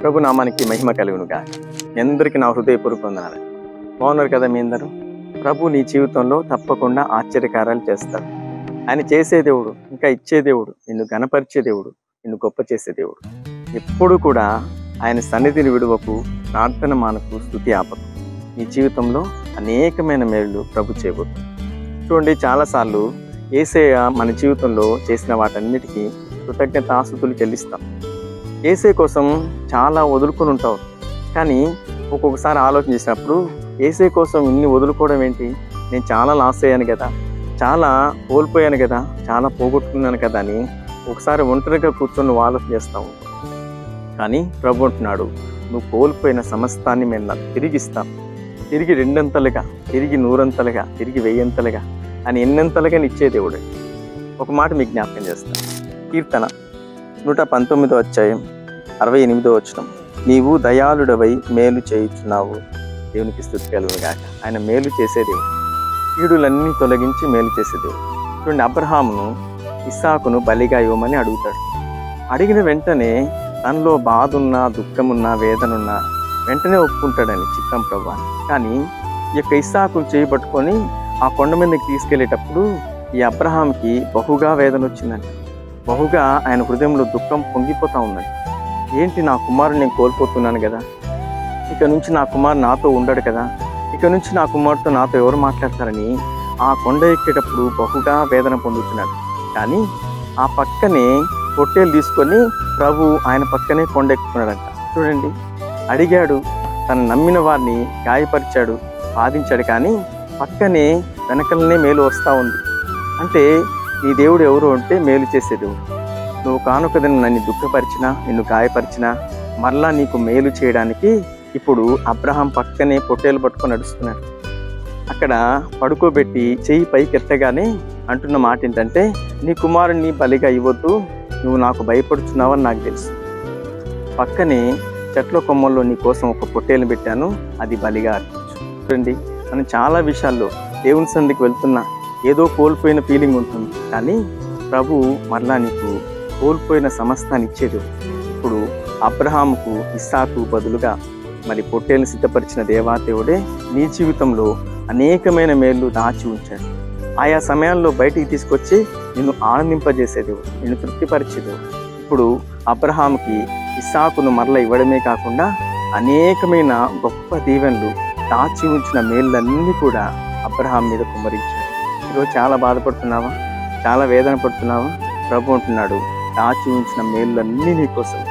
ప్రభు నామానికి మహిమ కలుగునుగా. అందరికీ నా హృదయపూర్వక వందనాలు. బాగున్నారు కదా మీ అందరూ? ప్రభు నీ జీవితంలో తప్పకుండా ఆశ్చర్యకార్యాలు చేస్తాడు. ఆయన చేసే దేవుడు, ఇంకా ఇచ్చే దేవుడు, నిన్ను గణపరిచే దేవుడు, నిన్ను గొప్ప చేసే దేవుడు. ఎప్పుడు కూడా ఆయన సన్నిధిని విడువకు, ప్రార్థన మానకు, స్తుతి ఆపకు. నీ జీవితంలో అనేకమైన మేళ్ళు ప్రభు చేయబోతుంది. చూడండి, చాలాసార్లు యేసయ్య మన జీవితంలో చేసిన వాటన్నిటికీ కృతజ్ఞతాస్తుతులు చెల్లిస్తాం. యేసయ్య కోసం చాలా వదులుకొని ఉంటావు, కానీ ఒక్కొక్కసారి ఆలోచన చేసినప్పుడు యేసయ్య కోసం ఇన్ని వదులుకోవడం ఏంటి, నేను చాలా లాస్ అయ్యాను కదా, చాలా కోల్పోయాను కదా, చాలా పోగొట్టుకున్నాను కదా అని ఒకసారి ఒంటరిగా కూర్చొని నువ్వు ఆలోచన చేస్తావు. కానీ ప్రభు అంటున్నాడు, నువ్వు కోల్పోయిన సమస్తాన్ని నేను నాకు తిరిగిస్తాను. తిరిగి 2 అంతలుగా, తిరిగి 100 అంతలుగా, తిరిగి 1000 అంతలుగా అని ఎన్నంతలుగా ఇచ్చే దేవుడు. ఒక మాట మీకు జ్ఞాపకం చేస్తాను. కీర్తన 119వ అధ్యాయం 68వ వచనం, నీవు దయాళుడవై మేలు చేయుచున్నావు. దేవునికి స్తుతి కలుగునుగాక. ఆయన మేలు చేసే దేవుడు, కీడులన్నీ తొలగించి మేలు చేసే దేవుడు. చూడండి, అబ్రహామును ఇస్సాకును బలిగా ఇవ్వమని అడుగుతాడు. అడిగిన వెంటనే తనలో బాధ ఉన్నా, దుఃఖమున్నా, వేదనున్నా వెంటనే ఒప్పుకుంటాడని చిత్తం ప్రభు. కానీ ఈ యొక్క ఇస్సాకును చేయబట్టుకొని ఆ కొండ మీదకి తీసుకెళ్లేటప్పుడు ఈ అబ్రహాంకి బహుగా వేదన వచ్చిందండి. బహుగా ఆయన హృదయంలో దుఃఖం పొంగిపోతూ ఉందండి. ఏంటి, నా కుమారుడు నేను కోల్పోతున్నాను కదా, ఇక నుంచి నా కుమారుడు నాతో ఉండడు కదా, ఇక నుంచి నా కుమారుడితో నాతో ఎవరు మాట్లాడతారని ఆ కొండ ఎక్కేటప్పుడు బహుగా వేదన పొందుతున్నాడు. కానీ ఆ పక్కనే పొట్టేలు తీసుకొని ప్రభు ఆయన పక్కనే కొండ ఎక్కుతున్నాడంట. చూడండి, అడిగాడు, తను నమ్మిన వారిని గాయపరిచాడు, బాధించాడు, కానీ పక్కనే వెనకలనే మేలు వస్తూ ఉంది. అంటే నీ దేవుడు ఎవరు అంటే మేలు చేసే దేవుడు. నువ్వు కానుకదని నన్ను దుఃఖపరిచినా, నిన్ను గాయపరిచినా మరలా నీకు మేలు చేయడానికి ఇప్పుడు అబ్రహాం పక్కనే పొట్టేలు పట్టుకొని నడుస్తున్నాడు. అక్కడ పడుకోబెట్టి చెయ్యి పైకి ఎత్తగానే అంటున్న మాట ఏంటంటే, నీ కుమారుణ్ణి బలిగా ఇవ్వద్దు, నువ్వు నాకు భయపడుచున్నావని నాకు తెలుసు. పక్కనే చెట్ల కొమ్మల్లో నీ కోసం ఒక పొట్టేలు పెట్టాను, అది బలిగా అర్పించు. చూడండి, మనం చాలా విషయాల్లో దేవుని సన్నిధికి వెళ్తున్నా ఏదో కోల్పోయిన ఫీలింగ్ ఉంటుంది, కానీ ప్రభు మరలా నీకు కోల్పోయిన సమస్తాన్ని ఇచ్చేది. ఇప్పుడు అబ్రహాముకు ఇస్సాకు బదులుగా మరి పొట్టేలు సిద్ధపరిచిన దేవాదేవుడే నీ జీవితంలో అనేకమైన మేళ్ళు దాచి ఉంచాడు. ఆయా సమయాల్లో బయటికి తీసుకొచ్చి నిన్ను ఆనందింపజేసేదేవుడు, నిన్ను తృప్తిపరిచేదేవుడు. ఇప్పుడు అబ్రహాముకి ఇస్సాకును మరల ఇవ్వడమే కాకుండా అనేకమైన గొప్ప దీవెనలు, దాచి ఉంచిన మేళ్ళన్నీ కూడా అబ్రహాం మీద కుమ్మరించాడు. ఈరోజు చాలా బాధపడుతున్నావా, చాలా వేదన పడుతున్నావా? ప్రభు అంటున్నాడు, దాచి ఉంచిన మేళ్ళన్నీ నీకోసం,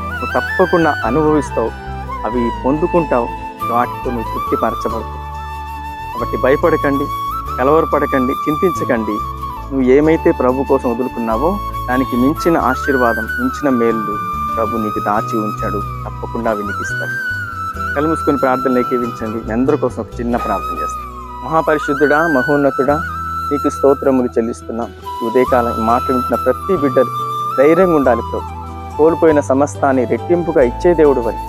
నువ్వు తప్పకుండా అనుభవిస్తావు, అవి పొందుకుంటావు, వాటితో నువ్వు తృప్తిపరచబడతావు. కాబట్టి భయపడకండి, కలవరపడకండి, చింతించకండి. నువ్వు ఏమైతే ప్రభు కోసం వదులుకున్నావో దానికి మించిన ఆశీర్వాదం, మించిన మేళ్ళు ప్రభు నీకు దాచి ఉంచాడు. తప్పకుండా అవి నీకు ఇస్తాడు. కళ్ళు మూసుకొని ప్రార్థనలు ఏకీవించండి. మీ అందరి కోసం ఒక చిన్న ప్రార్థన చేస్తాను. మహాపరిశుద్ధుడా, మహోన్నతుడా, నీకు స్తోత్రములు చెల్లిస్తున్నాం. ఉదయకాలం ఈ మాట వింటున్న ప్రతి బిడ్డలు ధైర్యంగా ఉండాలి ప్రభు. కోల్పోయిన సమస్తాన్ని రెట్టింపుగా ఇచ్చే దేవుడు అని,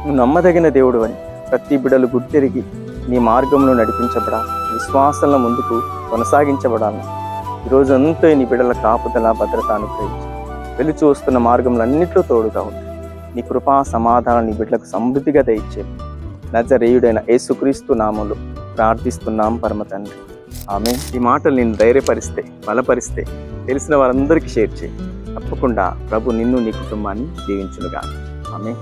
నువ్వు నమ్మదగిన దేవుడు అని ప్రతి బిడ్డలు గుర్తెరిగి నీ మార్గంలో నడిపించబడాలి, విశ్వాసంలో ముందుకు కొనసాగించబడాలి. ఈరోజు అంతా నీ బిడ్డల కాపుదల, భద్రత అనుగ్రహించి వెలుచు వస్తున్న మార్గంలో అన్నింటిలో తోడుగా ఉంది. నీ కృపా సమాధానం నీ బిడ్డలకు సమృద్ధిగా దయచే నజరేయుడైన యేసుక్రీస్తు నామములో ప్రార్థిస్తున్నాం పరమ తండ్రి, ఆమేన్. ఈ మాటలు నేను ధైర్యపరిస్తే, బలపరిస్తే తెలిసిన వారందరికీ షేర్ చేయి. తప్పకుండా ప్రభు నిన్ను, నీ కుటుంబాన్ని దీవించునుగా. ఆమేన్.